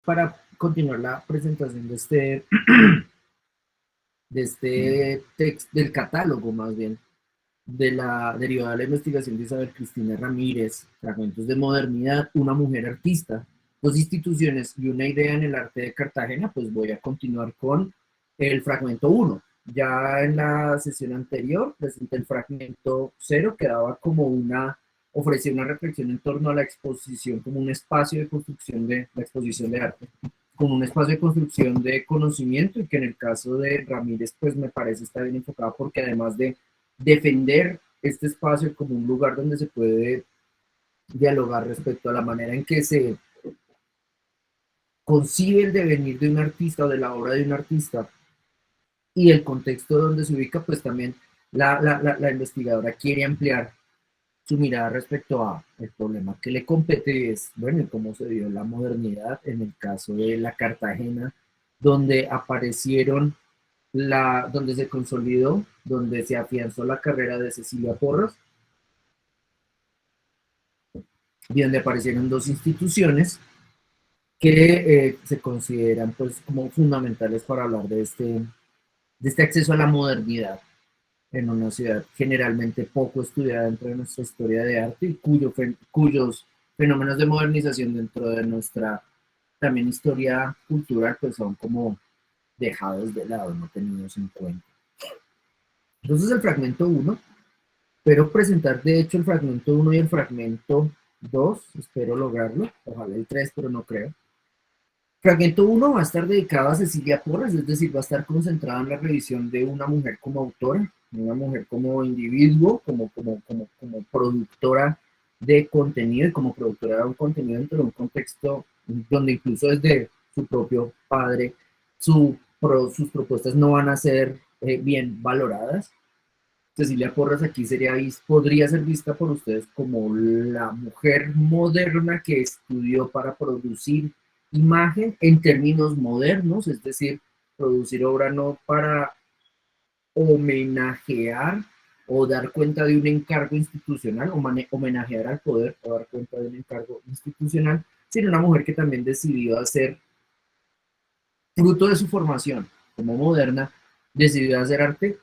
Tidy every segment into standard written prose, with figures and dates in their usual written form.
para continuar la presentación de este texto, del catálogo más bien, de la derivada de la investigación de Isabel Cristina Ramírez, Fragmentos de Modernidad, una mujer artista, dos instituciones y una idea en el arte de Cartagena, pues voy a continuar con el fragmento 1. Ya en la sesión anterior presenté el fragmento 0, que daba como ofrecía una reflexión en torno a la exposición como un espacio de construcción de la exposición de arte, como un espacio de construcción de conocimiento, y que en el caso de Ramírez pues me parece está bien enfocado porque además de defender este espacio como un lugar donde se puede dialogar respecto a la manera en que se concibe el devenir de un artista o de la obra de un artista y el contexto donde se ubica, pues también la investigadora quiere ampliar su mirada respecto a el problema que le compete, es, bueno, y cómo se dio la modernidad en el caso de la Cartagena, donde aparecieron, donde se consolidó, donde se afianzó la carrera de Cecilia Porras, y donde aparecieron dos instituciones que se consideran pues como fundamentales para hablar de este acceso a la modernidad en una ciudad generalmente poco estudiada dentro de nuestra historia de arte y cuyos fenómenos de modernización dentro de nuestra también historia cultural pues son como dejados de lado, no tenidos en cuenta. Entonces el fragmento 1, espero presentar de hecho el fragmento 1 y el fragmento 2, espero lograrlo, ojalá el 3, pero no creo. Fragmento 1 va a estar dedicado a Cecilia Porras, es decir, va a estar concentrado en la revisión de una mujer como autora, una mujer como individuo, como productora de contenido, y como productora de un contenido dentro de un contexto donde incluso desde su propio padre sus propuestas no van a ser bien valoradas. Cecilia Porras aquí podría ser vista por ustedes como la mujer moderna que estudió para producir imagen en términos modernos, es decir, producir obra no para homenajear o dar cuenta de un encargo institucional, o homenajear al poder o dar cuenta de un encargo institucional, sino una mujer que también decidió hacer, fruto de su formación como moderna, decidió hacer arte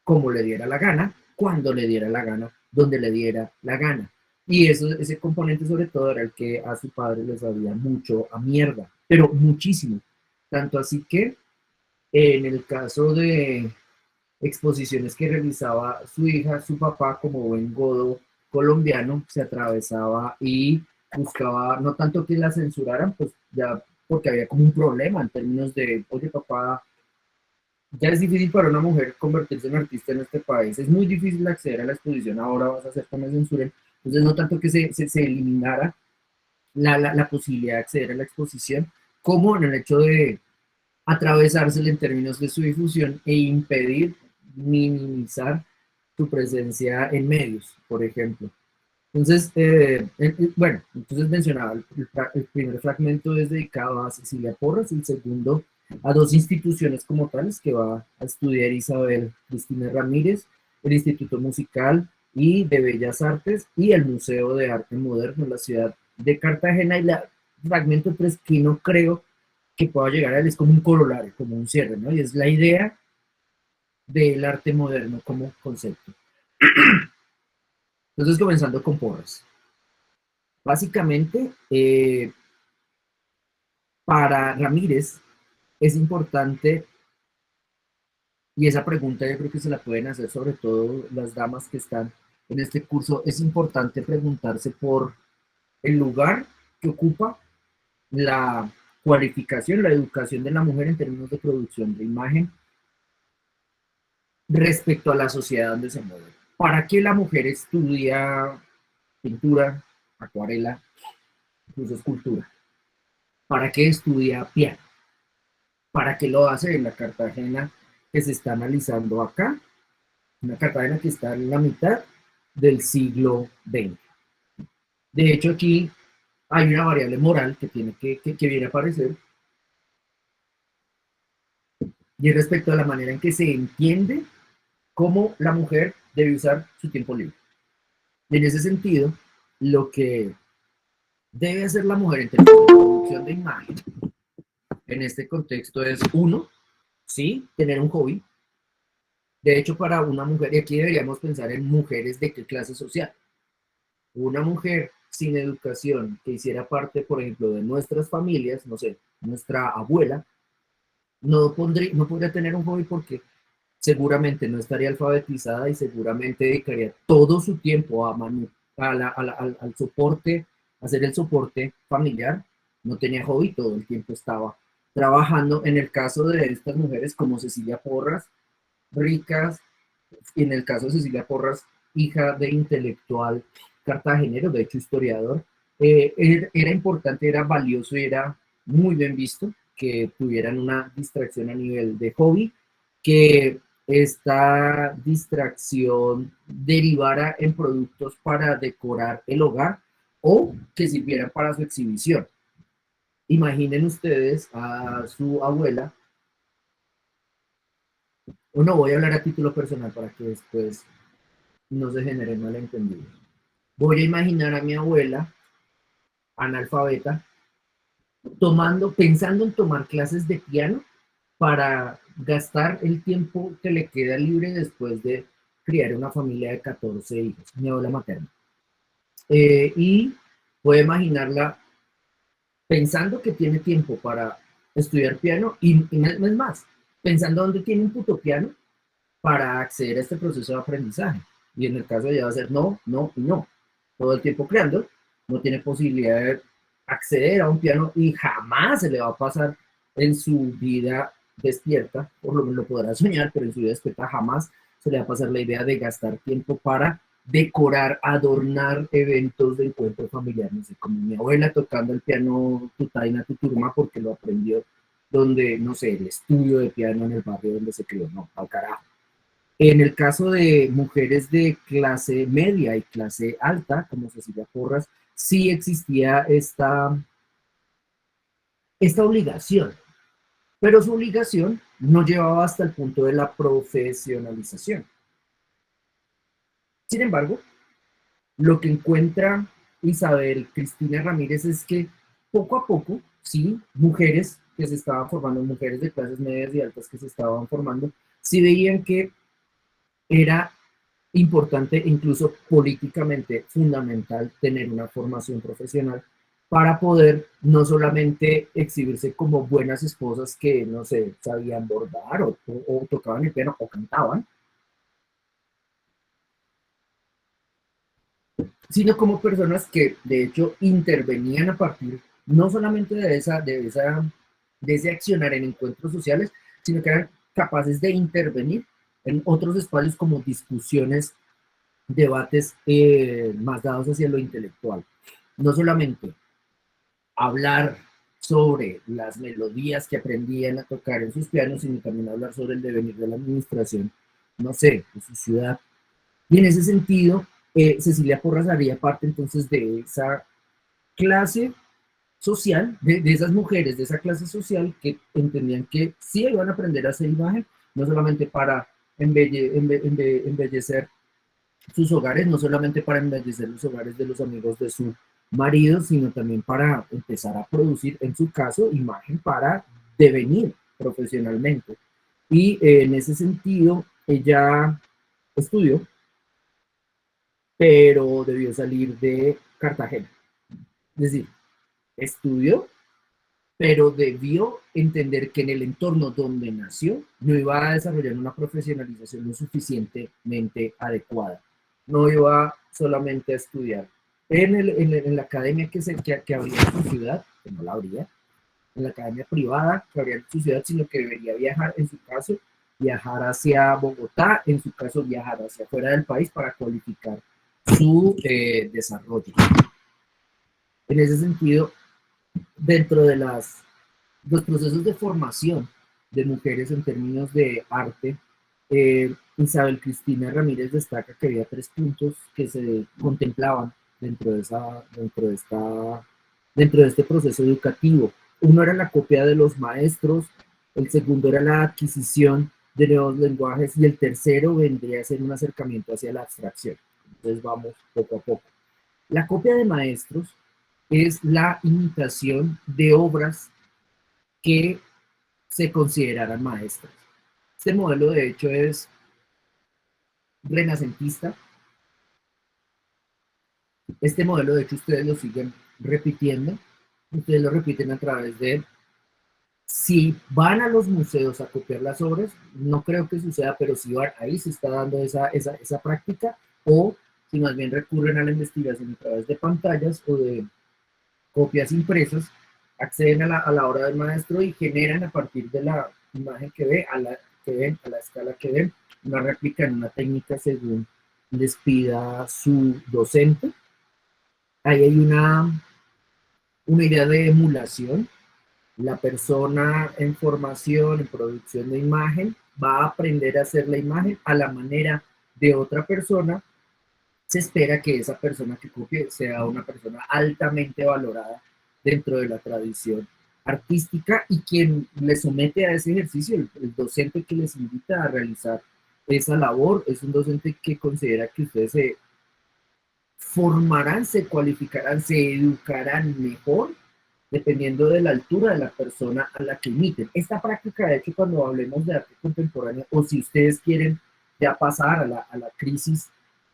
como le diera la gana, cuando le diera la gana, donde le diera la gana. Y ese componente sobre todo era el que a su padre le sabía mucho a mierda, pero muchísimo. Tanto así que en el caso de exposiciones que realizaba su hija, su papá, como buen godo colombiano, se atravesaba y buscaba, no tanto que la censuraran, pues ya porque había como un problema en términos de, oye papá, ya es difícil para una mujer convertirse en artista en este país, es muy difícil acceder a la exposición, ahora vas a hacer que me censuren. Entonces no tanto que se eliminara la posibilidad de acceder a la exposición, como en el hecho de atravesársela en términos de su difusión e impedir, minimizar su presencia en medios, por ejemplo. Entonces, bueno, entonces mencionaba, el primer fragmento es dedicado a Cecilia Porras, el segundo a dos instituciones como tales que va a estudiar Isabel Cristina Ramírez, el Instituto Musical y de Bellas Artes y el Museo de Arte Moderno en la ciudad de Cartagena, y el fragmento 3 que no creo que pueda llegar a él, es como un corolario, como un cierre, ¿no? Y es la idea del arte moderno como concepto. Entonces, comenzando con Porras. Básicamente, para Ramírez es importante, y esa pregunta yo creo que se la pueden hacer sobre todo las damas que están en este curso, es importante preguntarse por el lugar que ocupa la cualificación, la educación de la mujer en términos de producción de imagen respecto a la sociedad donde se mueve. ¿Para qué la mujer estudia pintura, acuarela, incluso escultura? ¿Para qué estudia piano? ¿Para qué lo hace en la Cartagena que se está analizando acá? Una Cartagena que está en la mitad del siglo XX. De hecho, aquí hay una variable moral que viene a aparecer, y es respecto a la manera en que se entiende cómo la mujer debe usar su tiempo libre. Y en ese sentido, lo que debe hacer la mujer en términos de producción de imagen en este contexto es uno, sí, tener un hobby. De hecho, para una mujer, y aquí deberíamos pensar en mujeres de qué clase social. Una mujer sin educación que hiciera parte, por ejemplo, de nuestras familias, no sé, nuestra abuela, no podría tener un hobby porque seguramente no estaría alfabetizada y seguramente dedicaría todo su tiempo al soporte, a hacer el soporte familiar. No tenía hobby, todo el tiempo estaba trabajando. En el caso de estas mujeres como Cecilia Porras, ricas, y en el caso de Cecilia Porras, hija de intelectual cartagenero, de hecho historiador, era importante, era valioso y era muy bien visto que tuvieran una distracción a nivel de hobby, que esta distracción derivara en productos para decorar el hogar o que sirvieran para su exhibición. Imaginen ustedes a su abuela, o no, voy a hablar a título personal para que después no se generen malentendidos. Voy a imaginar a mi abuela, analfabeta, pensando en tomar clases de piano para gastar el tiempo que le queda libre después de criar una familia de 14 hijos, mi abuela materna. Y voy a imaginarla pensando que tiene tiempo para estudiar piano y no es más, pensando dónde tiene un puto piano para acceder a este proceso de aprendizaje. Y en el caso de ella va a ser no, no y no. Todo el tiempo creando, no tiene posibilidad de acceder a un piano y jamás se le va a pasar en su vida despierta, por lo menos lo podrá soñar, pero en su vida despierta jamás se le va a pasar la idea de gastar tiempo para decorar, adornar eventos de encuentro familiar, no sé, como mi abuela tocando el piano Tutaina Tuturma porque lo aprendió donde, no sé, el estudio de piano en el barrio donde se crió, no, al carajo. En el caso de mujeres de clase media y clase alta, como Cecilia Porras, sí existía esta obligación, pero su obligación no llevaba hasta el punto de la profesionalización. Sin embargo, lo que encuentra Isabel Cristina Ramírez es que poco a poco, sí, mujeres que se estaban formando, mujeres de clases medias y altas que se estaban formando, sí veían que era importante, incluso políticamente fundamental, tener una formación profesional para poder no solamente exhibirse como buenas esposas que, no sé, sabían bordar o tocaban el piano o cantaban, sino como personas que de hecho intervenían a partir no solamente de ese accionar en encuentros sociales, sino que eran capaces de intervenir en otros espacios como discusiones, debates más dados hacia lo intelectual. No solamente hablar sobre las melodías que aprendían a tocar en sus pianos, sino también hablar sobre el devenir de la administración, no sé, de su ciudad. Y en ese sentido, Cecilia Porras haría parte entonces de esa clase social, de esas mujeres, de esa clase social que entendían que sí iban a aprender a hacer imagen, no solamente para embellecer sus hogares, no solamente para embellecer los hogares de los amigos de su marido, sino también para empezar a producir, en su caso, imagen para devenir profesionalmente. Y en ese sentido, ella estudió, pero debió salir de Cartagena. Es decir, estudió, pero debió entender que en el entorno donde nació no iba a desarrollar una profesionalización lo suficientemente adecuada. No iba solamente a estudiar en la academia que habría en su ciudad, que no la habría, en la academia privada que habría en su ciudad, sino que debería viajar, en su caso, viajar hacia Bogotá, en su caso, viajar hacia fuera del país para cualificar su desarrollo. En ese sentido, dentro de los procesos de formación de mujeres en términos de arte, Isabel Cristina Ramírez destaca que había tres puntos que se contemplaban dentro de este proceso educativo. Uno era la copia de los maestros, el segundo era la adquisición de nuevos lenguajes y el tercero vendría a ser un acercamiento hacia la abstracción. Entonces vamos poco a poco. La copia de maestros es la imitación de obras que se consideraran maestras. Este modelo de hecho es renacentista. Este modelo de hecho ustedes lo siguen repitiendo. Ustedes lo repiten a través de, si van a los museos a copiar las obras, no creo que suceda, pero si van, ahí se está dando esa práctica, o si más bien recurren a la investigación a través de pantallas o de copias impresas, acceden a la obra del maestro y generan a partir de la imagen que ven, a la escala que ven, una réplica en una técnica según les pida su docente. Ahí hay una idea de emulación. La persona en formación, en producción de imagen, va a aprender a hacer la imagen a la manera de otra persona. Se espera que esa persona que copie sea una persona altamente valorada dentro de la tradición artística, y quien le somete a ese ejercicio, el docente que les invita a realizar esa labor, es un docente que considera que ustedes se formarán, se cualificarán, se educarán mejor dependiendo de la altura de la persona a la que imiten. Esta práctica, de hecho, cuando hablemos de arte contemporáneo, o si ustedes quieren ya pasar a la crisis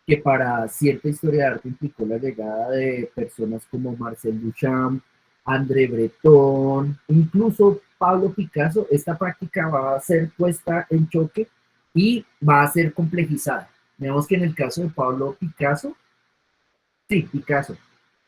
que para cierta historia de arte implicó la llegada de personas como Marcel Duchamp, André Breton, incluso Pablo Picasso, esta práctica va a ser puesta en choque y va a ser complejizada. Vemos que en el caso de Pablo Picasso, sí, Picasso,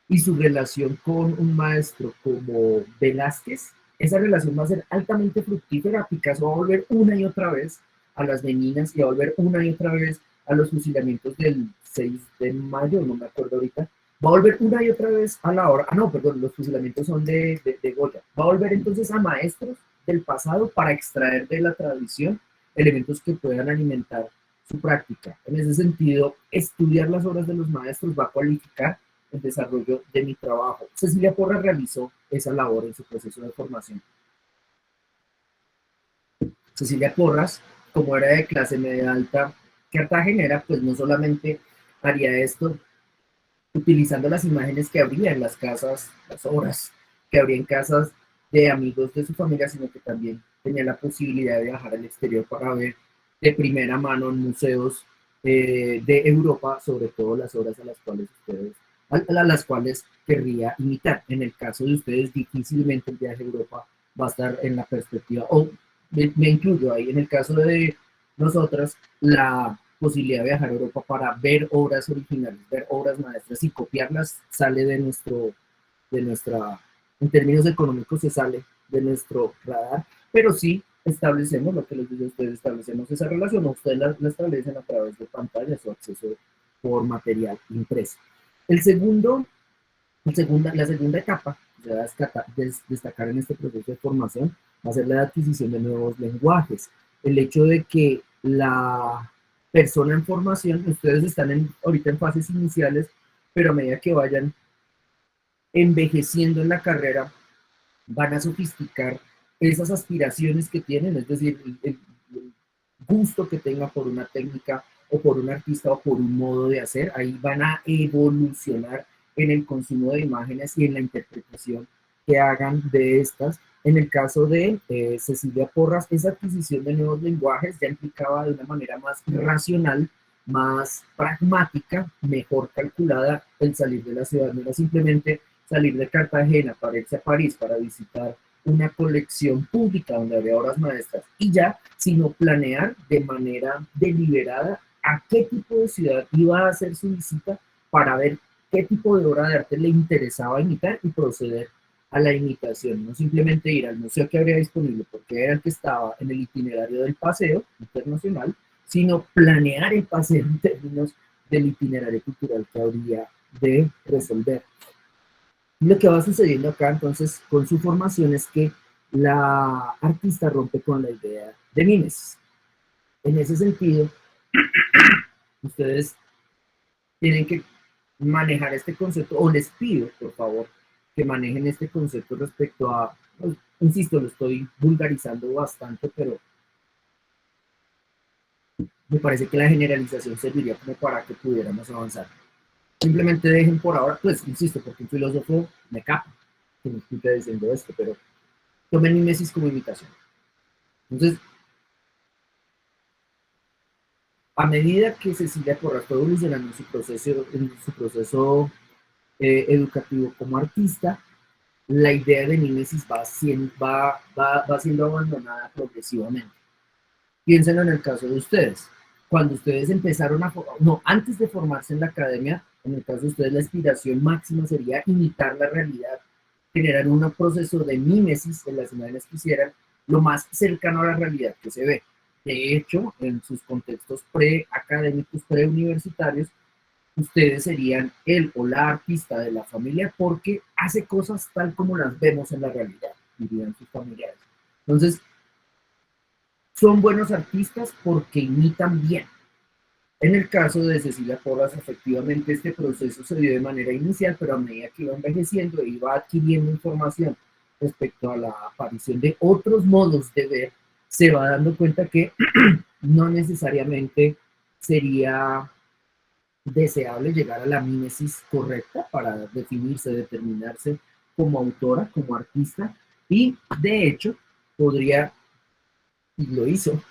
y su relación con un maestro como Velázquez, esa relación va a ser altamente fructífera. Picasso va a volver una y otra vez a las meninas y va a volver una y otra vez a los fusilamientos del 6 de mayo, no me acuerdo ahorita. Va a volver una y otra vez a la hora, no, perdón, los fusilamientos son de Goya. Va a volver entonces a maestros del pasado para extraer de la tradición elementos que puedan alimentar su práctica. En ese sentido, estudiar las obras de los maestros va a cualificar el desarrollo de mi trabajo. Cecilia Porras realizó esa labor en su proceso de formación. Cecilia Porras, como era de clase media alta cartagenera, pues no solamente haría esto utilizando las imágenes que habría en las casas, las obras que habría en casas de amigos de su familia, sino que también tenía la posibilidad de viajar al exterior para ver de primera mano en museos de Europa, sobre todo las obras a las cuales querría imitar. En el caso de ustedes, difícilmente el viaje a Europa va a estar en la perspectiva, o me incluyo ahí, en el caso de nosotras, la posibilidad de viajar a Europa para ver obras originales, ver obras maestras y copiarlas sale de nuestra, en términos económicos se sale de nuestro radar, pero sí establecemos, lo que les digo a ustedes, establecemos esa relación, o ustedes la establecen a través de pantallas o acceso por material impreso. La segunda etapa que se va a destacar en este proceso de formación va a ser la adquisición de nuevos lenguajes. El hecho de que la persona en formación, ustedes están ahorita en fases iniciales, pero a medida que vayan envejeciendo en la carrera, van a sofisticar esas aspiraciones que tienen, es decir, el gusto que tengan por una técnica o por un artista o por un modo de hacer, ahí van a evolucionar en el consumo de imágenes y en la interpretación que hagan de estas. En el caso de Cecilia Porras, esa adquisición de nuevos lenguajes ya implicaba de una manera más racional, más pragmática, mejor calculada el salir de la ciudad. No era simplemente salir de Cartagena para irse a París para visitar una colección pública donde había obras maestras y ya, sino planear de manera deliberada a qué tipo de ciudad iba a hacer su visita para ver qué tipo de obra de arte le interesaba imitar y proceder a la imitación, no simplemente ir al museo que habría disponible porque era el que estaba en el itinerario del paseo internacional, sino planear el paseo en términos del itinerario cultural que habría de resolver. Lo que va sucediendo acá entonces con su formación es que la artista rompe con la idea de Mimes. En ese sentido, ustedes tienen que manejar este concepto, o les pido, por favor, que manejen este concepto respecto a, pues, insisto, lo estoy vulgarizando bastante, pero me parece que la generalización serviría como para que pudiéramos avanzar. Simplemente dejen por ahora, pues, insisto, porque un filósofo me capa que me escucha diciendo esto, pero Tomen mimesis como imitación. Entonces, a medida que Cecilia Porras fue evolucionando en su proceso educativo como artista, la idea de mimesis va siendo abandonada progresivamente. Piensen en el caso de ustedes. Cuando ustedes empezaron no, antes de formarse en la academia, en el caso de ustedes, la aspiración máxima sería imitar la realidad, generar un proceso de mímesis en las imágenes que hicieran lo más cercano a la realidad que se ve. De hecho, en sus contextos preacadémicos, preuniversitarios, ustedes serían el o la artista de la familia porque hace cosas tal como las vemos en la realidad, dirían sus familiares. Entonces, son buenos artistas porque imitan bien. En el caso de Cecilia Porras, efectivamente este proceso se dio de manera inicial, pero a medida que iba envejeciendo e iba adquiriendo información respecto a la aparición de otros modos de ver, se va dando cuenta que no necesariamente sería deseable llegar a la mímesis correcta para definirse, determinarse como autora, como artista, y de hecho podría, y lo hizo,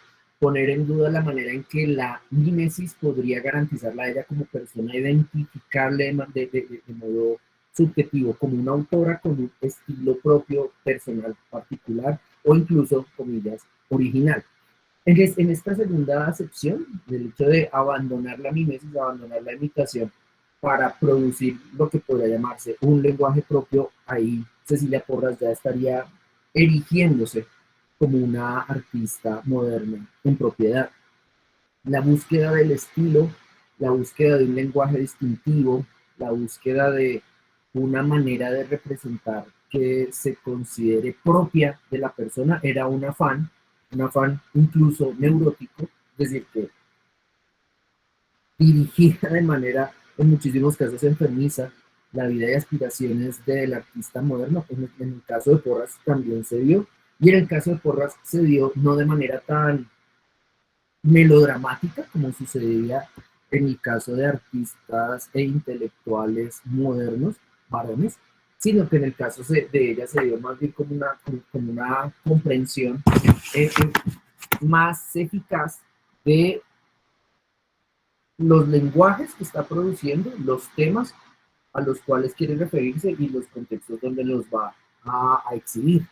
poner en duda la manera en que la mímesis podría garantizarla a ella como persona identificable de modo subjetivo, como una autora con un estilo propio, personal, particular, o incluso, comillas, original. En esta segunda acepción, del hecho de abandonar la mimesis, abandonar la imitación para producir lo que podría llamarse un lenguaje propio, ahí Cecilia Porras ya estaría erigiéndose como una artista moderna en propiedad. La búsqueda del estilo, la búsqueda de un lenguaje distintivo, la búsqueda de una manera de representar que se considere propia de la persona era un afán incluso neurótico, es decir, que dirigía de manera, en muchísimos casos, enfermiza la vida y aspiraciones del artista moderno. En el caso de Porras también se dio, y en el caso de Porras se dio no de manera tan melodramática como sucedía en el caso de artistas e intelectuales modernos, varones, sino que en el caso de ella se dio más bien como una comprensión más eficaz de los lenguajes que está produciendo, los temas a los cuales quiere referirse y los contextos donde los va a exhibir.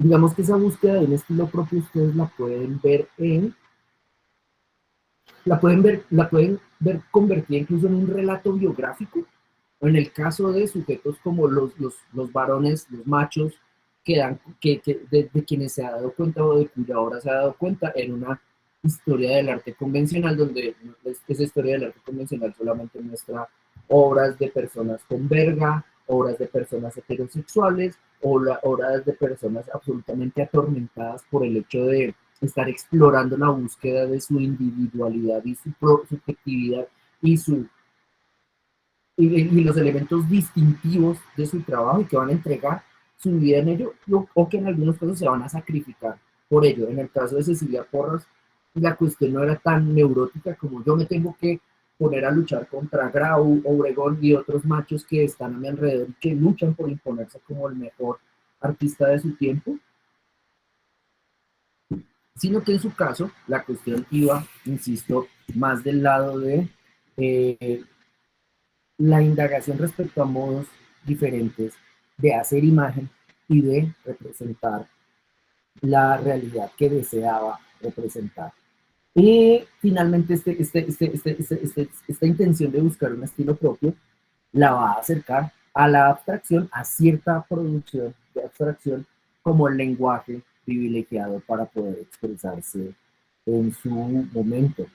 Digamos que esa búsqueda de un estilo propio ustedes la pueden ver convertida incluso en un relato biográfico, o en el caso de sujetos como los varones, los machos, de quienes se ha dado cuenta o de cuya obra se ha dado cuenta en una historia del arte convencional, donde esa historia del arte convencional solamente muestra obras de personas con verga, obras de personas heterosexuales, o obras de personas absolutamente atormentadas por el hecho de estar explorando la búsqueda de su individualidad y su subjetividad y, y los elementos distintivos de su trabajo y que van a entregar su vida en ello o que en algunos casos se van a sacrificar por ello. En el caso de Cecilia Porras, la cuestión no era tan neurótica como yo me tengo que poner a luchar contra Grau, Obregón y otros machos que están a mi alrededor y que luchan por imponerse como el mejor artista de su tiempo, sino que en su caso la cuestión iba, insisto, más del lado de eh, la indagación respecto a modos diferentes de hacer imagen y de representar la realidad que deseaba representar. Y finalmente esta intención de buscar un estilo propio la va a acercar a la abstracción, a cierta producción de abstracción como el lenguaje privilegiado para poder expresarse en su momento.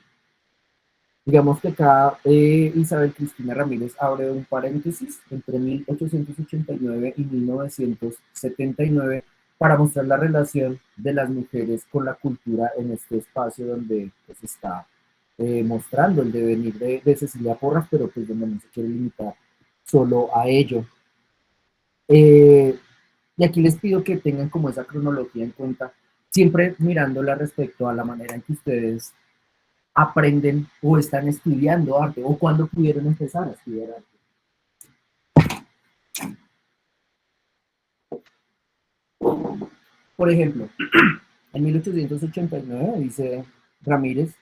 Digamos que acá Isabel Cristina Ramírez abre un paréntesis entre 1889 y 1979 para mostrar la relación de las mujeres con la cultura en este espacio donde pues, está mostrando el devenir de Cecilia Porras, pero pues donde no se quiere limitar solo a ello. Y aquí les pido que tengan como esa cronología en cuenta, siempre mirándola respecto a la manera en que ustedes aprenden o están estudiando arte o cuando pudieron empezar a estudiar arte. Por ejemplo, en 1889, dice Ramírez,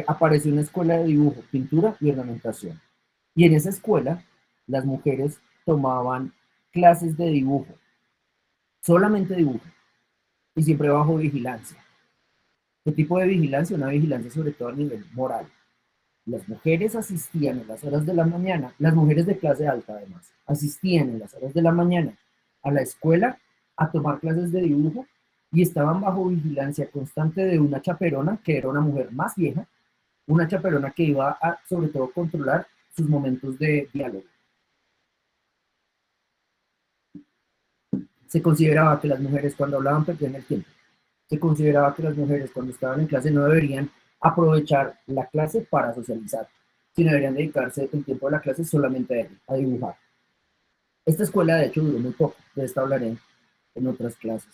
apareció una escuela de dibujo, pintura y ornamentación. Y en esa escuela, las mujeres tomaban clases de dibujo, solamente dibujo, y siempre bajo vigilancia. ¿Qué tipo de vigilancia? Una vigilancia sobre todo a nivel moral. Las mujeres asistían en las horas de la mañana, las mujeres de clase alta además, asistían en las horas de la mañana a la escuela a tomar clases de dibujo y estaban bajo vigilancia constante de una chaperona, que era una mujer más vieja, una chaperona que iba a, sobre todo, controlar sus momentos de diálogo. Se consideraba que las mujeres cuando hablaban perdían el tiempo. Se consideraba que las mujeres cuando estaban en clase no deberían aprovechar la clase para socializar, sino deberían dedicarse el tiempo de la clase solamente a dibujar. Esta escuela de hecho duró muy poco, de esta hablaré en otras clases.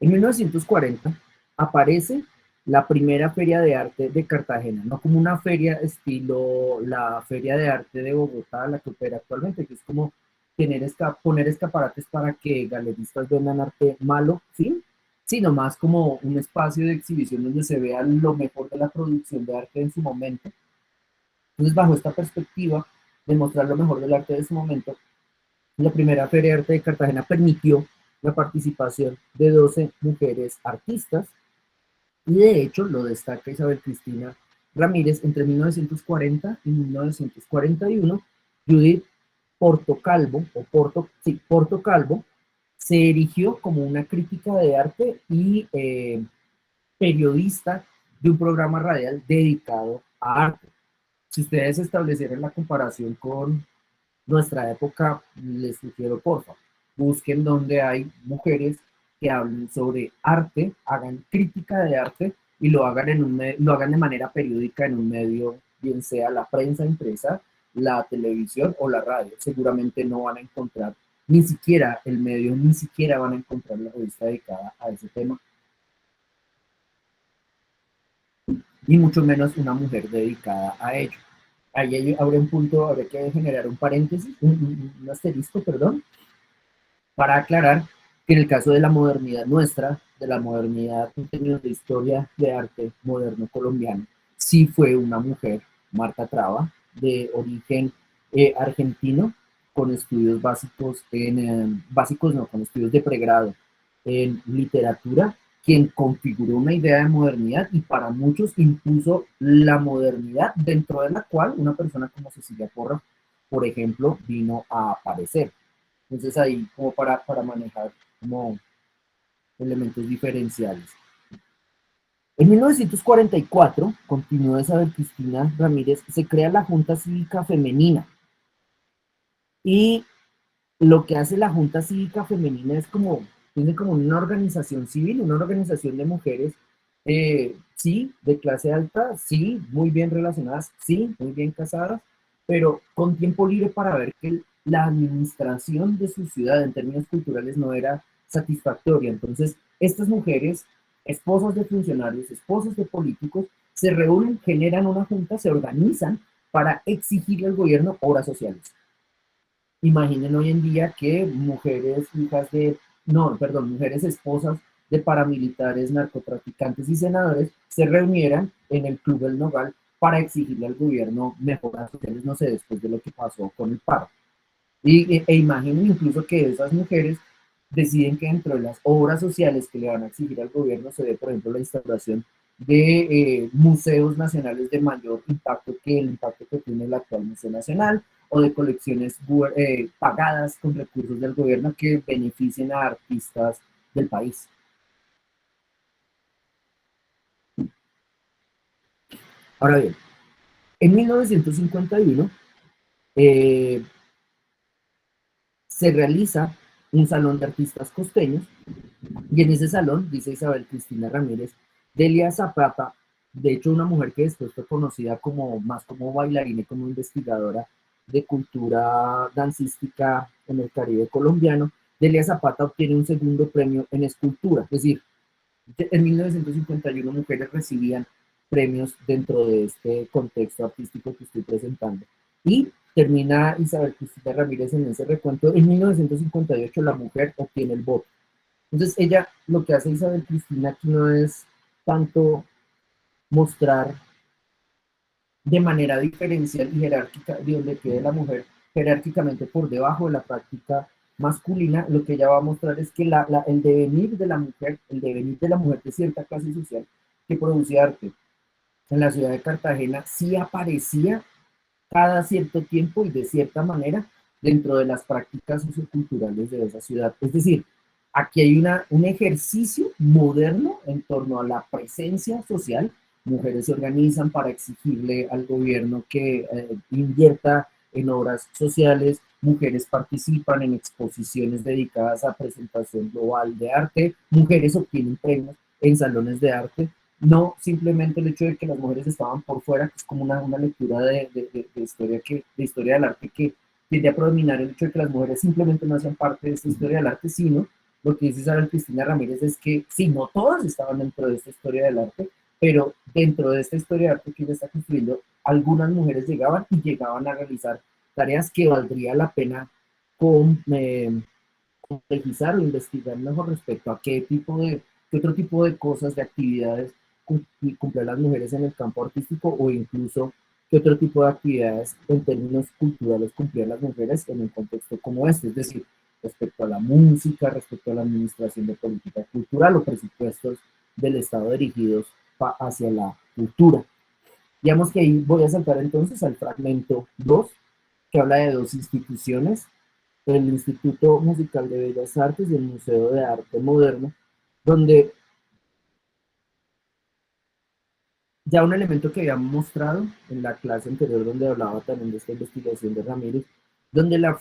En 1940 aparece la primera feria de arte de Cartagena, no como una feria estilo la feria de arte de Bogotá, la que opera actualmente, que es como poner escaparates para que galeristas vendan arte malo, ¿sí? Sino más como un espacio de exhibición donde se vea lo mejor de la producción de arte en su momento. Entonces, bajo esta perspectiva de mostrar lo mejor del arte de su momento, la primera Feria de Arte de Cartagena permitió la participación de 12 mujeres artistas y de hecho lo destaca Isabel Cristina Ramírez entre 1940 y 1941. Judith Portocalvo, Portocalvo, se erigió como una crítica de arte y periodista de un programa radial dedicado a arte. Si ustedes establecieran la comparación con nuestra época, les sugiero, porfa, busquen donde hay mujeres que hablen sobre arte, hagan crítica de arte y lo hagan, lo hagan de manera periódica en un medio, bien sea la prensa impresa, la televisión o la radio. Seguramente no van a encontrar ni siquiera el medio, ni siquiera van a encontrar la revista dedicada a ese tema, y mucho menos una mujer dedicada a ello. Ahí habrá un punto, habrá que generar un paréntesis, un asterisco, perdón, para aclarar que en el caso de la modernidad nuestra, de la modernidad en términos de historia de arte moderno colombiano, sí fue una mujer, Marta Traba, de origen argentino, con estudios básicos básicos no, con estudios de pregrado en literatura, quien configuró una idea de modernidad y para muchos impuso la modernidad dentro de la cual una persona como Cecilia Porra, por ejemplo, vino a aparecer. Entonces ahí como para manejar como elementos diferenciales. En 1944, continúa Isabel Cristina Ramírez, se crea la Junta Cívica Femenina. Y lo que hace la Junta Cívica Femenina es como, tiene como una organización civil, una organización de mujeres, sí, de clase alta, sí, muy bien relacionadas, sí, muy bien casadas, pero con tiempo libre para ver que la administración de su ciudad en términos culturales no era satisfactoria. Entonces, estas mujeres, esposas de funcionarios, esposas de políticos, se reúnen, generan una junta, se organizan para exigirle al gobierno obras sociales. Imaginen hoy en día que mujeres hijas de, no, perdón, mujeres esposas de paramilitares, narcotraficantes y senadores se reunieran en el Club del Nogal para exigirle al gobierno mejoras sociales, no sé, después de lo que pasó con el paro. E imaginen incluso que esas mujeres deciden que dentro de las obras sociales que le van a exigir al gobierno se dé, por ejemplo, la instauración de museos nacionales de mayor impacto que el impacto que tiene el actual Museo Nacional, o de colecciones pagadas con recursos del gobierno que beneficien a artistas del país. Ahora bien, en 1951 se realiza un salón de artistas costeños y en ese salón, dice Isabel Cristina Ramírez, Delia Zapata, de hecho una mujer que después fue conocida como más como bailarina y como investigadora de cultura dancística en el Caribe colombiano, Delia Zapata obtiene un segundo premio en escultura, es decir, en 1951 mujeres recibían premios dentro de este contexto artístico que estoy presentando. Y termina Isabel Cristina Ramírez en ese recuento. En 1958 la mujer obtiene el voto. Entonces ella, lo que hace Isabel Cristina aquí no es tanto mostrar de manera diferencial y jerárquica de donde quede la mujer jerárquicamente por debajo de la práctica masculina. Lo que ella va a mostrar es que el devenir de la mujer, el devenir de la mujer de cierta clase social que producía arte en la ciudad de Cartagena, sí aparecía cada cierto tiempo y de cierta manera dentro de las prácticas socioculturales de esa ciudad. Es decir, aquí hay un ejercicio moderno en torno a la presencia social. Mujeres se organizan para exigirle al gobierno que invierta en obras sociales, mujeres participan en exposiciones dedicadas a presentación global de arte, mujeres obtienen premios en salones de arte, no simplemente el hecho de que las mujeres estaban por fuera, que es como una lectura de historia, de historia del arte que tiende a predominar el hecho de que las mujeres simplemente no hacían parte de esta historia del arte, sino lo que dice Isabel Cristina Ramírez es que sí, no todas estaban dentro de esta historia del arte, pero dentro de esta historia del arte que ella está construyendo, algunas mujeres llegaban y llegaban a realizar tareas que valdría la pena con, complejizar o investigar mejor respecto a qué otro tipo de cosas, de actividades cumplen las mujeres en el campo artístico o incluso qué otro tipo de actividades en términos culturales cumplían las mujeres en un contexto como este, es decir, respecto a la música, respecto a la administración de política cultural o presupuestos del Estado dirigidos hacia la cultura. Digamos que ahí voy a saltar entonces al fragmento 2, que habla de dos instituciones, el Instituto Musical de Bellas Artes y el Museo de Arte Moderno, donde ya un elemento que habíamos mostrado en la clase anterior, donde hablaba también de esta investigación de Ramírez, donde la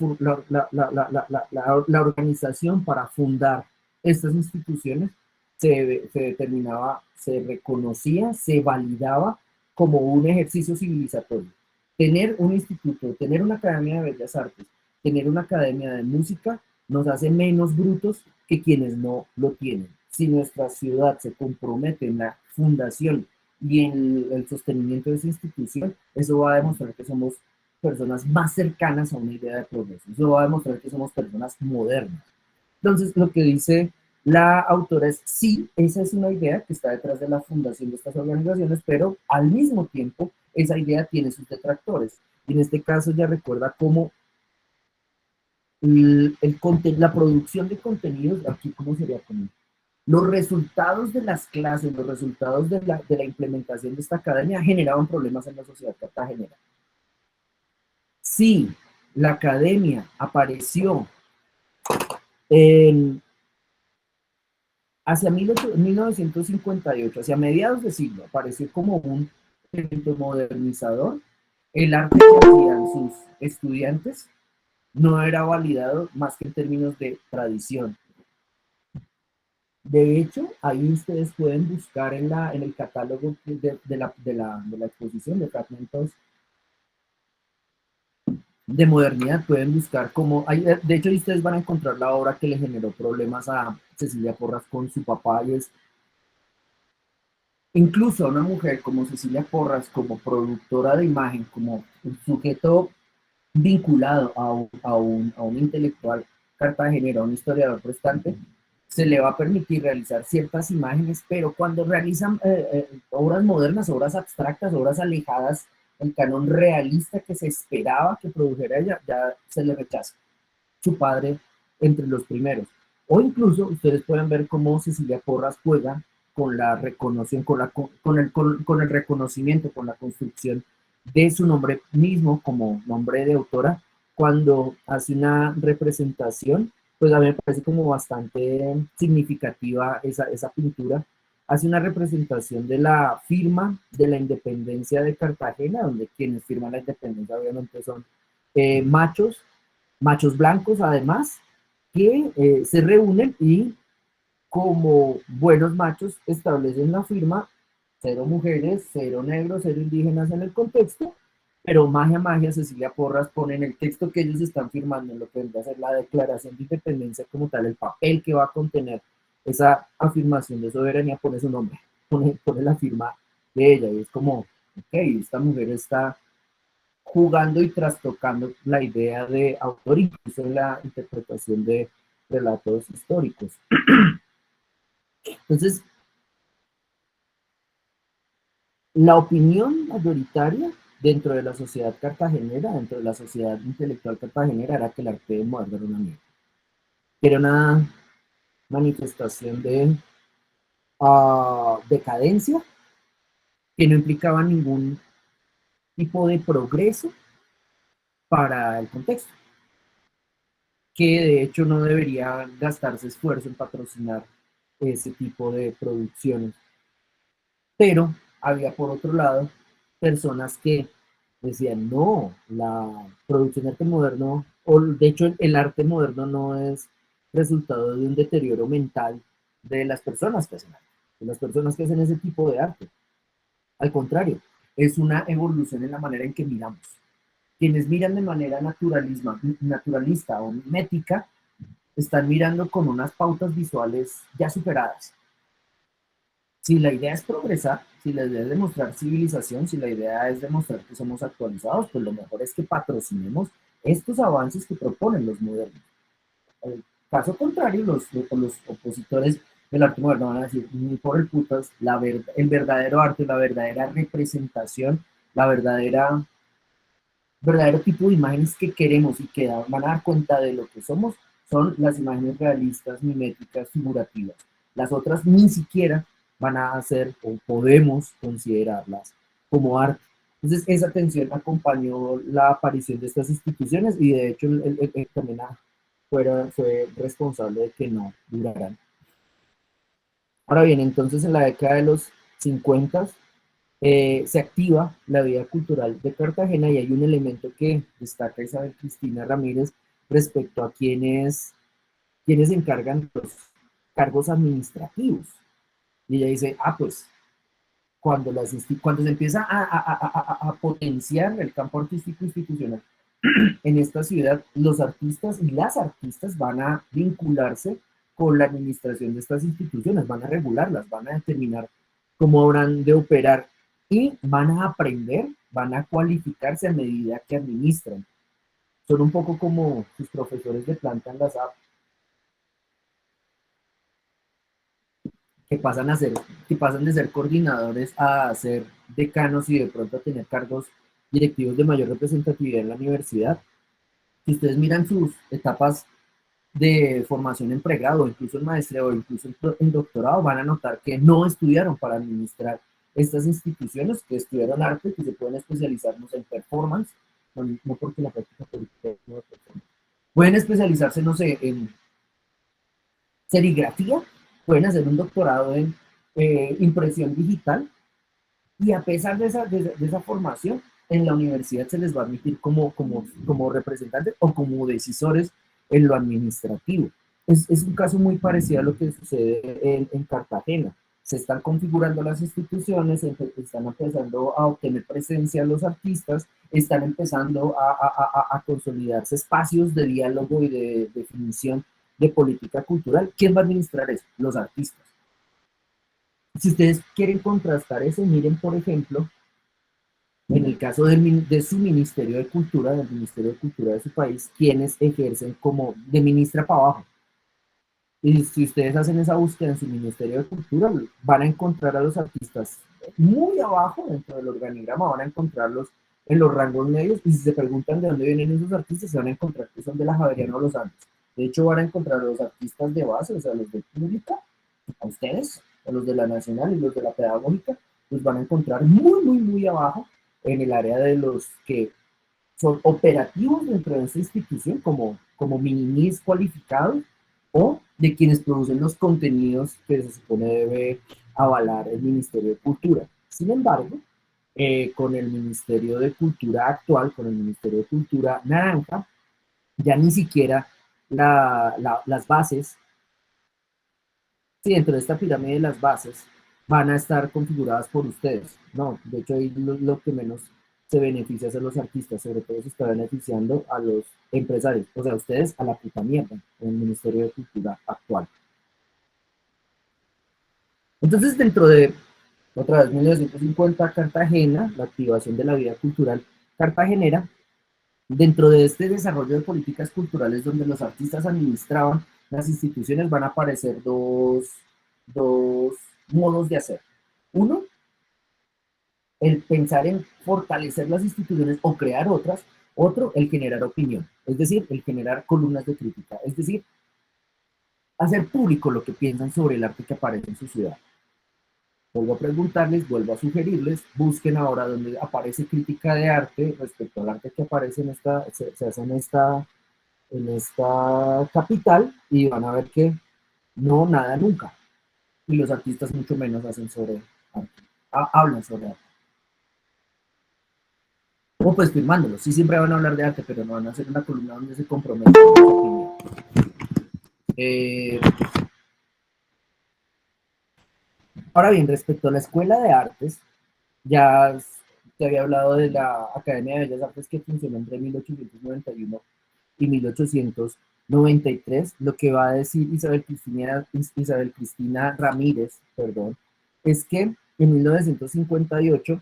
organización para fundar estas instituciones se determinaba, se reconocía, se validaba como un ejercicio civilizatorio. Tener un instituto, tener una academia de bellas artes, tener una academia de música, nos hace menos brutos que quienes no lo tienen. Si nuestra ciudad se compromete en la fundación y en el sostenimiento de esa institución, eso va a demostrar que somos personas más cercanas a una idea de progreso. Eso va a demostrar que somos personas modernas. Entonces, lo que dice la autora es, sí, esa es una idea que está detrás de la fundación de estas organizaciones, pero al mismo tiempo, esa idea tiene sus detractores. Y en este caso ya recuerda cómo la producción de contenidos, aquí cómo sería como los resultados de las clases, los resultados de la implementación de esta academia generaban problemas en la sociedad cartagenera. Sí, la academia apareció en, hacia 1958, hacia mediados de siglo, apareció como un evento modernizador. El arte que hacían sus estudiantes no era validado más que en términos de tradición. De hecho, ahí ustedes pueden buscar en el catálogo de la exposición de fragmentos de modernidad, pueden buscar cómo, de hecho ustedes van a encontrar la obra que le generó problemas a Cecilia Porras con su papá y es incluso a una mujer como Cecilia Porras, como productora de imagen, como un sujeto vinculado a un intelectual cartagenero, a un historiador prestante, se le va a permitir realizar ciertas imágenes, pero cuando realizan obras modernas, obras abstractas, obras alejadas del canon realista que se esperaba que produjera ella, ya se le rechaza. Su padre entre los primeros. O incluso ustedes pueden ver cómo Cecilia Porras juega con la reconoción, con el reconocimiento, con la construcción de su nombre mismo como nombre de autora, cuando hace una representación, pues a mí me parece como bastante significativa esa pintura, hace una representación de la firma de la independencia de Cartagena, donde quienes firman la independencia obviamente son machos blancos además, que se reúnen y como buenos machos establecen la firma, cero mujeres, cero negros, cero indígenas en el contexto, pero magia, Cecilia Porras pone en el texto que ellos están firmando, en lo que vendría a ser la declaración de independencia como tal, el papel que va a contener esa afirmación de soberanía, pone su nombre, pone la firma de ella, y es como, ok, esta mujer está jugando y trastocando la idea de autor, incluso en la interpretación relatos históricos. Entonces, la opinión mayoritaria dentro de la sociedad cartagenera, dentro de la sociedad intelectual cartagenera, era que el arte moderno era una mierda. Era una manifestación de decadencia que no implicaba ningún tipo de progreso para el contexto, que de hecho no debería gastarse esfuerzo en patrocinar ese tipo de producciones. Pero había por otro lado personas que decían, no, la producción de arte moderno, o de hecho el arte moderno no es resultado de un deterioro mental de las personas que hacen arte, de las personas que hacen ese tipo de arte. Al contrario, es una evolución en la manera en que miramos. Quienes miran de manera naturalista o mimética están mirando con unas pautas visuales ya superadas. Si la idea es progresar, si la idea es demostrar civilización, si la idea es demostrar que somos actualizados, pues lo mejor es que patrocinemos estos avances que proponen los modernos. En caso contrario, los opositores del arte moderno van a decir, ni por el putas, el verdadero arte, la verdadera representación, la verdadero tipo de imágenes que queremos y que van a dar cuenta de lo que somos, son las imágenes realistas, miméticas, figurativas. Las otras ni siquiera van a ser o podemos considerarlas como arte. Entonces, esa tensión acompañó la aparición de estas instituciones y de hecho también fue responsable de que no duraran. Ahora bien, entonces en la década de los 50 se activa la vida cultural de Cartagena y hay un elemento que destaca Isabel Cristina Ramírez respecto a quienes encargan los cargos administrativos. Y ella dice, pues cuando se empieza a potenciar el campo artístico institucional en esta ciudad, los artistas y las artistas van a vincularse con la administración de estas instituciones, van a regularlas, van a determinar cómo habrán de operar y van a aprender, van a cualificarse a medida que administran. Son un poco como sus profesores de planta en la SAP, que pasan, a ser, que pasan de ser coordinadores a ser decanos y de pronto a tener cargos directivos de mayor representatividad en la universidad. Si ustedes miran sus etapas de formación en pregrado, incluso en maestría o incluso en doctorado, van a notar que no estudiaron para administrar estas instituciones, que estudiaron arte, que se pueden especializarnos en performance, no porque la práctica política no es performance. Pueden especializarse, no sé, en serigrafía, pueden hacer un doctorado en impresión digital y a pesar de esa formación, en la universidad se les va a admitir como representantes o como decisores en lo administrativo. Es un caso muy parecido a lo que sucede en Cartagena. Se están configurando las instituciones, están empezando a obtener presencia los artistas, están empezando a consolidarse espacios de diálogo y de definición de política cultural. ¿Quién va a administrar eso? Los artistas. Si ustedes quieren contrastar eso, miren, por ejemplo, en el caso de su Ministerio de Cultura, del Ministerio de Cultura de su país, quienes ejercen como de ministra para abajo. Y si ustedes hacen esa búsqueda en su Ministerio de Cultura, van a encontrar a los artistas muy abajo dentro del organigrama, van a encontrarlos en los rangos medios, y si se preguntan de dónde vienen esos artistas, se van a encontrar que son de la Javeriana o los Andes. De hecho, van a encontrar a los artistas de base, o sea, los de pública, a ustedes, a los de la nacional y los de la pedagógica, los van a encontrar muy, muy, muy abajo en el área de los que son operativos dentro de esa institución como minimis cualificados o de quienes producen los contenidos que se supone debe avalar el Ministerio de Cultura. Sin embargo, con el Ministerio de Cultura actual, con el Ministerio de Cultura naranja, ya ni siquiera las bases, sí, dentro de esta pirámide de las bases, van a estar configuradas por ustedes. No, de hecho ahí lo que menos se beneficia a los artistas, sobre todo se está beneficiando a los empresarios, o sea, ustedes a la puta mierda en el Ministerio de Cultura actual. Entonces, dentro de, otra vez, 1950, Cartagena, la activación de la vida cultural cartagenera, dentro de este desarrollo de políticas culturales donde los artistas administraban las instituciones van a aparecer dos modos de hacer. Uno, el pensar en fortalecer las instituciones o crear otras. Otro, el generar opinión, es decir, el generar columnas de crítica, es decir, hacer público lo que piensan sobre el arte que aparece en su ciudad. Vuelvo a preguntarles, vuelvo a sugerirles, busquen ahora donde aparece crítica de arte respecto al arte que aparece en esta, se hace en esta capital y van a ver que no, nada nunca. Y los artistas mucho menos hacen sobre arte, hablan sobre arte. O pues firmándolos, sí siempre van a hablar de arte, pero no van a hacer una columna donde se comprometen con su opinión. Eh, Ahora bien, respecto a la Escuela de Artes, ya te había hablado de la Academia de Bellas Artes que funcionó entre 1891 y 1893. Lo que va a decir Isabel Cristina Ramírez, perdón, es que en 1958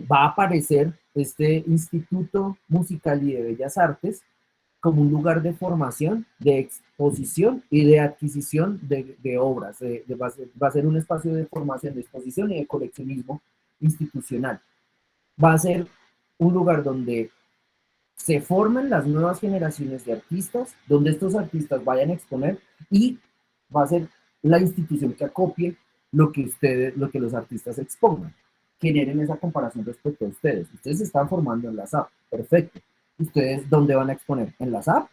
va a aparecer este Instituto Musical y de Bellas Artes como un lugar de formación, de exposición y de adquisición de obras. Va a ser un espacio de formación, de exposición y de coleccionismo institucional. Va a ser un lugar donde se formen las nuevas generaciones de artistas, donde estos artistas vayan a exponer y va a ser la institución que acopie lo que los artistas expongan. Generen esa comparación respecto a ustedes. Ustedes se están formando en la SAP, perfecto. ¿Ustedes dónde van a exponer? ¿En la SAP?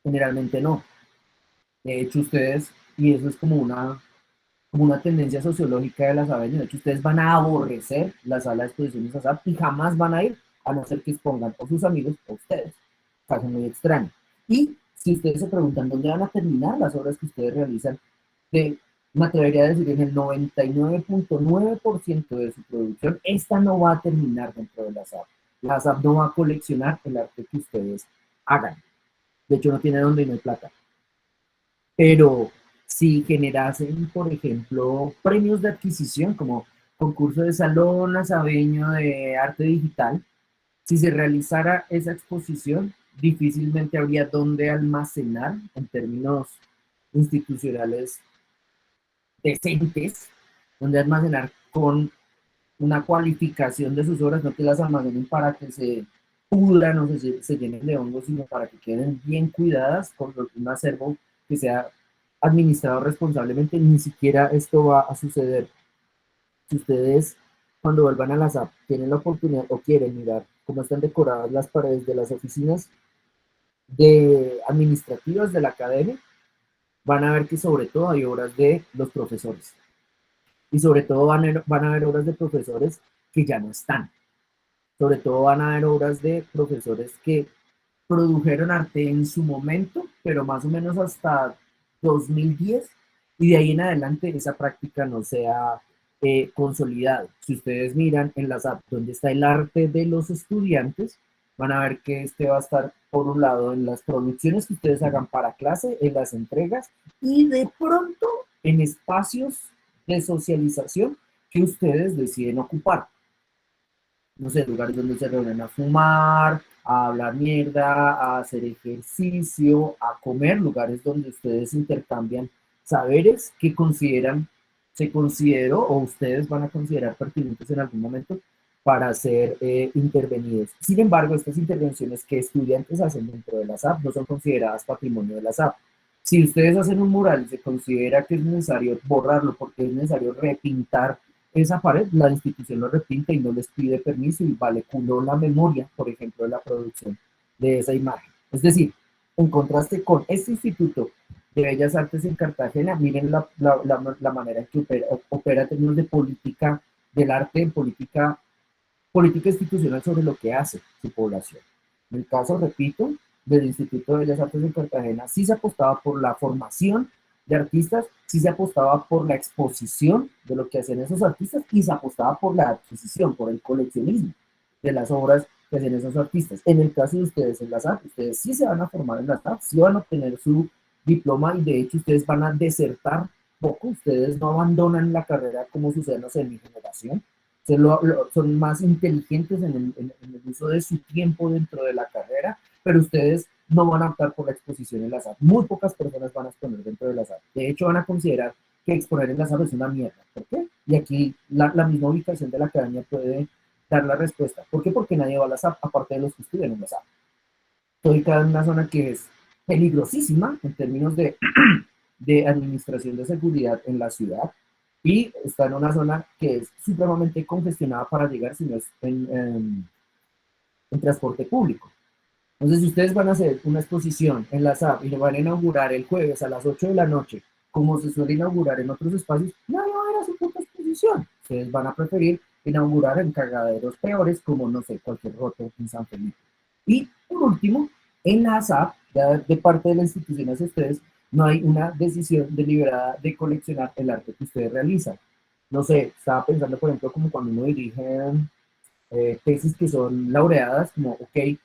Generalmente no. De hecho, ustedes, y eso es como una tendencia sociológica de las aveñas, de hecho, ustedes van a aborrecer la sala de exposiciones ASAP y jamás van a ir, a no ser que expongan o sus amigos o ustedes. Caso muy extraño. Y si ustedes se preguntan dónde van a terminar las obras que ustedes realizan, me atrevería a decir en el 99.9% de su producción, esta no va a terminar dentro de la SAP. La SAP no va a coleccionar el arte que ustedes hagan. De hecho, no tiene donde y no hay plata. Pero si generasen, por ejemplo, premios de adquisición como concurso de salón asabeño de arte digital, si se realizara esa exposición, difícilmente habría dónde almacenar en términos institucionales decentes, donde almacenar con una cualificación de sus obras, no que las almacenen para que se pudran o se llenen de hongos, sino para que queden bien cuidadas con un acervo que sea administrado responsablemente. Ni siquiera esto va a suceder. Si ustedes cuando vuelvan a la SAP tienen la oportunidad o quieren mirar cómo están decoradas las paredes de las oficinas de administrativas de la academia, van a ver que sobre todo hay obras de los profesores. Y sobre todo van a ver obras de profesores que ya no están. Sobre todo van a haber obras de profesores que produjeron arte en su momento, pero más o menos hasta 2010, y de ahí en adelante esa práctica no se ha consolidado. Si ustedes miran en las apps donde está el arte de los estudiantes, van a ver que este va a estar por un lado en las producciones que ustedes hagan para clase, en las entregas y de pronto en espacios de socialización que ustedes deciden ocupar, no sé, lugares donde se reúnen a fumar, a hablar mierda, a hacer ejercicio, a comer, lugares donde ustedes intercambian saberes que consideran, se consideró o ustedes van a considerar pertinentes en algún momento para ser intervenidos. Sin embargo, estas intervenciones que estudiantes hacen dentro de la SAP no son consideradas patrimonio de la SAP. Si ustedes hacen un mural y se considera que es necesario borrarlo porque es necesario repintar esa pared, la institución lo repinta y no les pide permiso y vale culo la memoria, por ejemplo, de la producción de esa imagen. Es decir, en contraste con este Instituto de Bellas Artes en Cartagena, miren la manera en que opera en términos de política del arte, en política institucional sobre lo que hace su población. En el caso, repito, del Instituto de Bellas Artes de Cartagena, sí se apostaba por la formación de artistas, sí se apostaba por la exposición de lo que hacían esos artistas y se apostaba por la adquisición, por el coleccionismo de las obras que hacían esos artistas. En el caso de ustedes en la SAP, ustedes sí se van a formar en la SAP, sí van a obtener su diploma y de hecho ustedes van a desertar poco, ustedes no abandonan la carrera como sucede, no sé, en mi generación, son más inteligentes en el uso de su tiempo dentro de la carrera, pero ustedes no van a optar por la exposición en la SAP. Muy pocas personas van a exponer dentro de la SAP. De hecho, van a considerar que exponer en la SAP es una mierda. ¿Por qué? Y aquí la misma ubicación de la academia puede dar la respuesta. ¿Por qué? Porque nadie va a la SAP, aparte de los que estudian en la SAP. Estoy ubicada en una zona que es peligrosísima en términos de administración de seguridad en la ciudad y está en una zona que es supremamente congestionada para llegar, si no es en transporte público. Entonces, si ustedes van a hacer una exposición en la SAP y lo van a inaugurar el jueves a las 8 de la noche, como se suele inaugurar en otros espacios, nadie va a ver a su puta exposición. Ustedes van a preferir inaugurar en cagaderos peores, como, no sé, cualquier roto en San Felipe. Y, por último, en la SAP, ya de parte de la institución hacia ustedes, no hay una decisión deliberada de coleccionar el arte que ustedes realizan. No sé, estaba pensando, por ejemplo, como cuando uno dirige tesis que son laureadas, como, ok,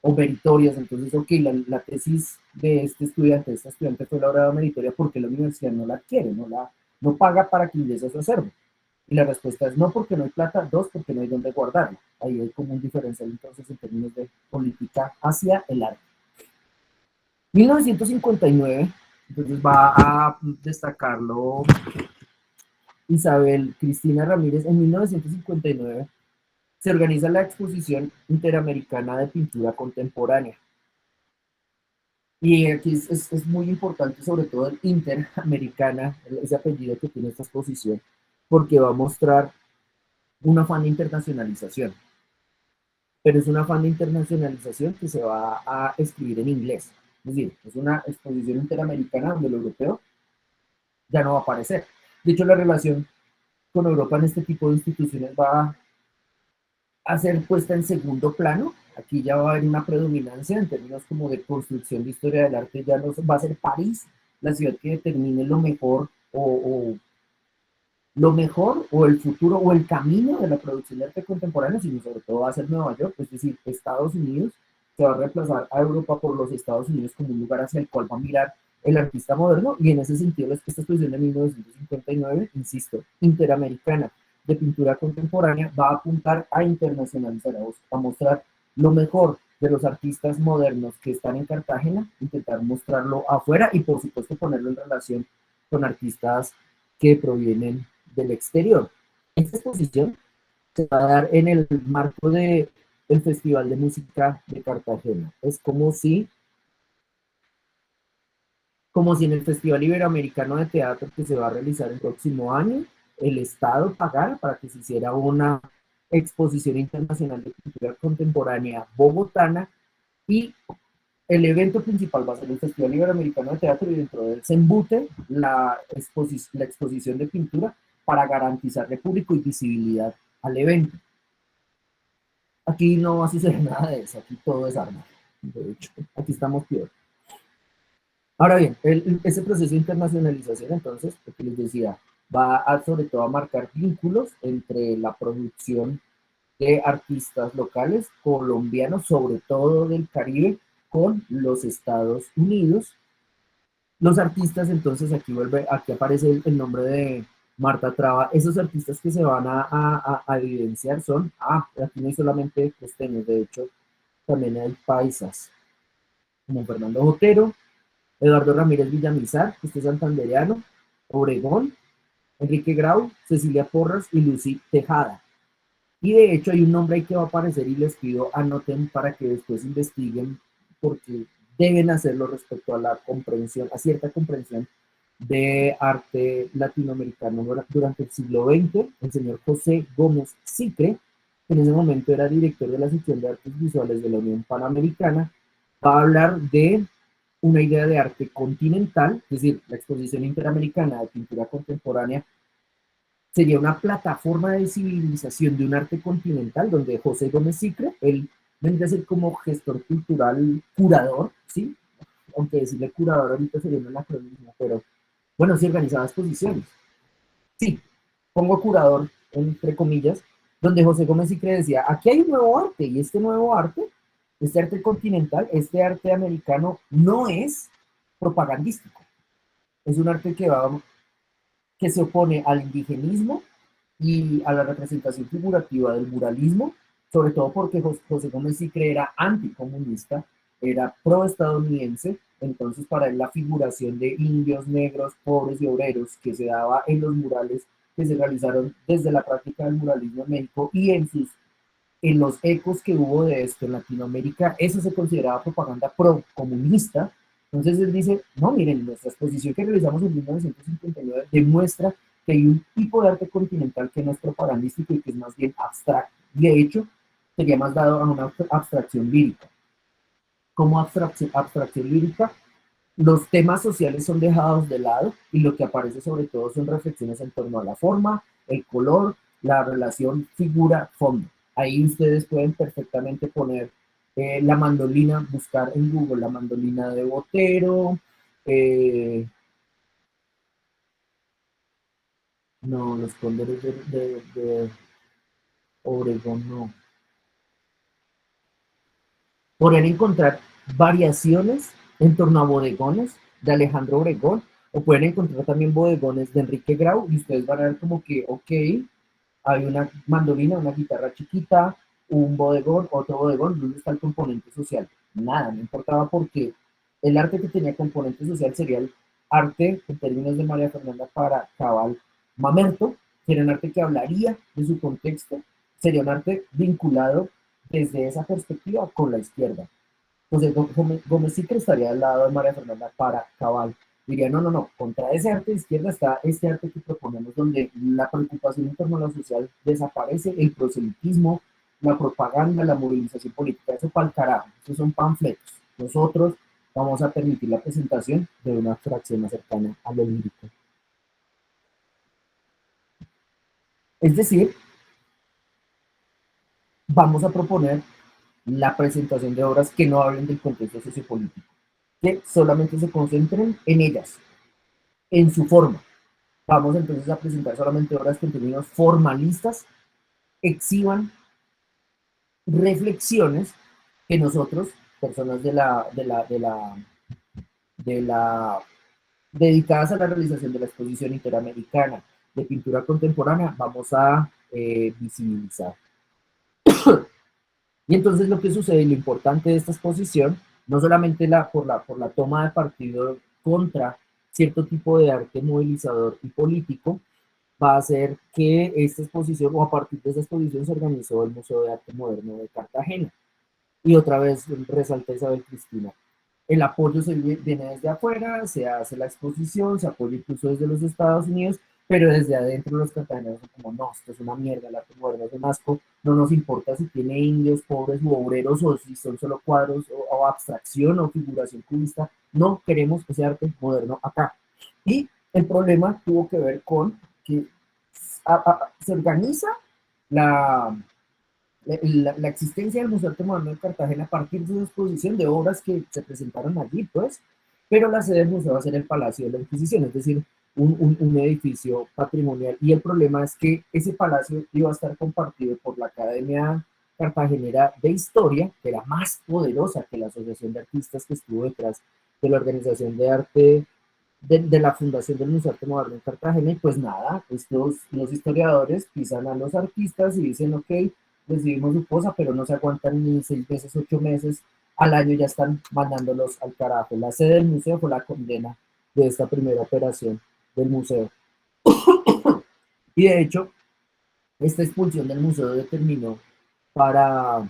o meritorias. Entonces, ok, la tesis de de esta estudiante fue laureada meritoria porque la universidad no la quiere, no paga para que ingrese a su acervo. Y la respuesta es no, porque no hay plata; dos, porque no hay dónde guardarla. Ahí hay como un diferencial entonces en términos de política hacia el arte. 1959, entonces va a destacarlo Isabel Cristina Ramírez. En 1959 se organiza la Exposición Interamericana de Pintura Contemporánea. Y aquí es muy importante, sobre todo el Interamericana, ese apellido que tiene esta exposición, porque va a mostrar un afán de internacionalización. Pero es un afán de internacionalización que se va a escribir en inglés. Es decir, es una exposición interamericana donde el europeo ya no va a aparecer. De hecho, la relación con Europa en este tipo de instituciones va a ser puesta en segundo plano. Aquí ya va a haber una predominancia en términos como de construcción de historia del arte. Ya no va a ser París la ciudad que determine lo mejor o el futuro o el camino de la producción de arte contemporáneo, sino sobre todo va a ser Nueva York. Es decir, Estados Unidos se va a reemplazar a Europa por los Estados Unidos como un lugar hacia el cual va a mirar el artista moderno. Y en ese sentido, esta exposición de 1959, insisto, interamericana de pintura contemporánea, va a apuntar a internacionalizar, a mostrar lo mejor de los artistas modernos que están en Cartagena, intentar mostrarlo afuera y por supuesto ponerlo en relación con artistas que provienen del exterior. Esta exposición se va a dar en el marco del Festival de Música de Cartagena. Es como si en el Festival Iberoamericano de Teatro que se va a realizar el próximo año, el Estado pagara para que se hiciera una exposición internacional de cultura contemporánea bogotana, y el evento principal va a ser el Festival Iberoamericano de Teatro, y dentro de él se embute la exposición de pintura para garantizarle público y visibilidad al evento. Aquí no va a suceder nada de eso, aquí todo es arma. De hecho, aquí estamos peor. Ahora bien, ese proceso de internacionalización, entonces, lo que les decía, va a sobre todo a marcar vínculos entre la producción de artistas locales colombianos, sobre todo del Caribe, con los Estados Unidos. Los artistas, entonces, aquí aparece el nombre de Marta Traba. Esos artistas que se van a evidenciar son, aquí no hay solamente costeños, de hecho, también hay paisas, como Fernando Botero, Eduardo Ramírez Villamizar, que es santandereano, Obregón, Enrique Grau, Cecilia Porras y Lucy Tejada. Y de hecho hay un nombre ahí que va a aparecer y les pido anoten para que después investiguen, porque deben hacerlo respecto a la comprensión, a cierta comprensión de arte latinoamericano durante el siglo XX. El señor José Gómez Sicre, que en ese momento era director de la sección de artes visuales de la Unión Panamericana, va a hablar de una idea de arte continental. Es decir, la exposición interamericana de pintura contemporánea sería una plataforma de civilización de un arte continental, donde José Gómez Sicre, él vendría a ser como gestor cultural, curador, ¿sí? Aunque decirle curador ahorita sería un anacronismo, pero bueno, sí organizaba exposiciones. Sí, pongo curador entre comillas, donde José Gómez Sicre decía, aquí hay un nuevo arte, y este nuevo arte, este arte continental, este arte americano, no es propagandístico. Es un arte que se opone al indigenismo y a la representación figurativa del muralismo, sobre todo porque José Gómez Sicre era anticomunista, era pro-estadounidense, entonces para él la figuración de indios, negros, pobres y obreros que se daba en los murales que se realizaron desde la práctica del muralismo en México y en los ecos que hubo de esto en Latinoamérica, eso se consideraba propaganda pro-comunista. Entonces él dice, no, miren, nuestra exposición que realizamos en 1959 demuestra que hay un tipo de arte continental que no es propagandístico y que es más bien abstracto. De hecho, sería más dado a una abstracción lírica. Como abstracción lírica, los temas sociales son dejados de lado y lo que aparece sobre todo son reflexiones en torno a la forma, el color, la relación figura-fondo. Ahí ustedes pueden perfectamente poner la mandolina, buscar en Google la mandolina de Botero, no, los cóndores de Obregón no. Podrían encontrar variaciones en torno a bodegones de Alejandro Obregón, o pueden encontrar también bodegones de Enrique Grau, y ustedes van a ver como que, ok, hay una mandolina, una guitarra chiquita, un bodegón, otro bodegón, ¿dónde está el componente social? Nada, no importaba porque el arte que tenía componente social sería el arte, en términos de María Fernanda para Cabal Mamerto, sería un arte que hablaría de su contexto, sería un arte vinculado desde esa perspectiva con la izquierda. Entonces Gómez sí que estaría al lado de María Fernanda para Cabal. Diría, no, no, no, contra ese arte de izquierda está este arte que proponemos donde la preocupación en torno a lo social desaparece, el proselitismo, la propaganda, la movilización política, eso para el carajo, esos son panfletos. Nosotros vamos a permitir la presentación de una fracción más cercana a lo lírico. Es decir, vamos a proponer la presentación de obras que no hablen del contexto sociopolítico, que solamente se concentren en ellas, en su forma. Vamos entonces a presentar solamente obras que en términos formalistas exhiban reflexiones que nosotros, personas de la dedicadas a la realización de la exposición interamericana de pintura contemporánea, vamos a visibilizar. Y entonces lo que sucede, lo importante de esta exposición, no solamente por la toma de partido contra cierto tipo de arte movilizador y político, va a ser que esta exposición, o a partir de esta exposición, se organizó el Museo de Arte Moderno de Cartagena. Y otra vez resalta Isabel Cristina. El apoyo viene desde afuera, se hace la exposición, se apoya incluso desde los Estados Unidos, pero desde adentro los cartageneros son como, no, esto es una mierda, el arte moderno es un asco, no nos importa si tiene indios, pobres u obreros, o si son solo cuadros, o abstracción, o figuración cubista, no queremos ese arte moderno acá. Y el problema tuvo que ver con que se organiza la, la existencia del Museo Arte Moderno de Cartagena a partir de una exposición de obras que se presentaron allí, pues, pero la sede del museo va a ser el Palacio de la Inquisición, es decir, un edificio patrimonial. Y el problema es que ese palacio iba a estar compartido por la Academia Cartagenera de Historia, que era más poderosa que la Asociación de Artistas que estuvo detrás de la organización de arte de la fundación del Museo de Arte Moderno en Cartagena, y pues nada, estos, los historiadores pisan a los artistas y dicen, ok, recibimos su cosa, pero no se aguantan ni 6 meses, 8 meses, al año ya están mandándolos al carajo. La sede del museo fue la condena de esta primera operación del museo. Y de hecho, esta expulsión del museo determinó para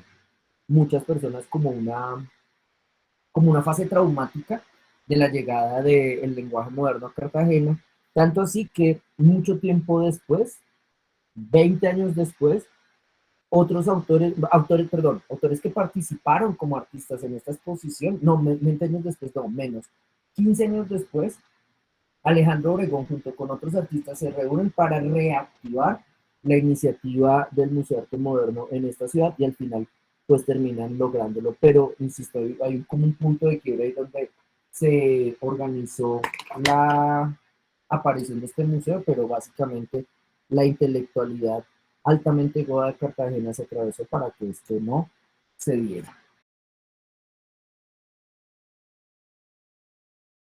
muchas personas como una fase traumática de la llegada del lenguaje moderno a Cartagena, tanto así que mucho tiempo después, 20 años después, otros autores que participaron como artistas en esta exposición, no, 20 años después, no, menos, 15 años después, Alejandro Obregón junto con otros artistas se reúnen para reactivar la iniciativa del Museo de Arte Moderno en esta ciudad y al final pues terminan lográndolo. Pero, insisto, hay como un punto de quiebre ahí donde se organizó la aparición de este museo, pero básicamente la intelectualidad altamente goda de Cartagena se atravesó para que esto no se diera.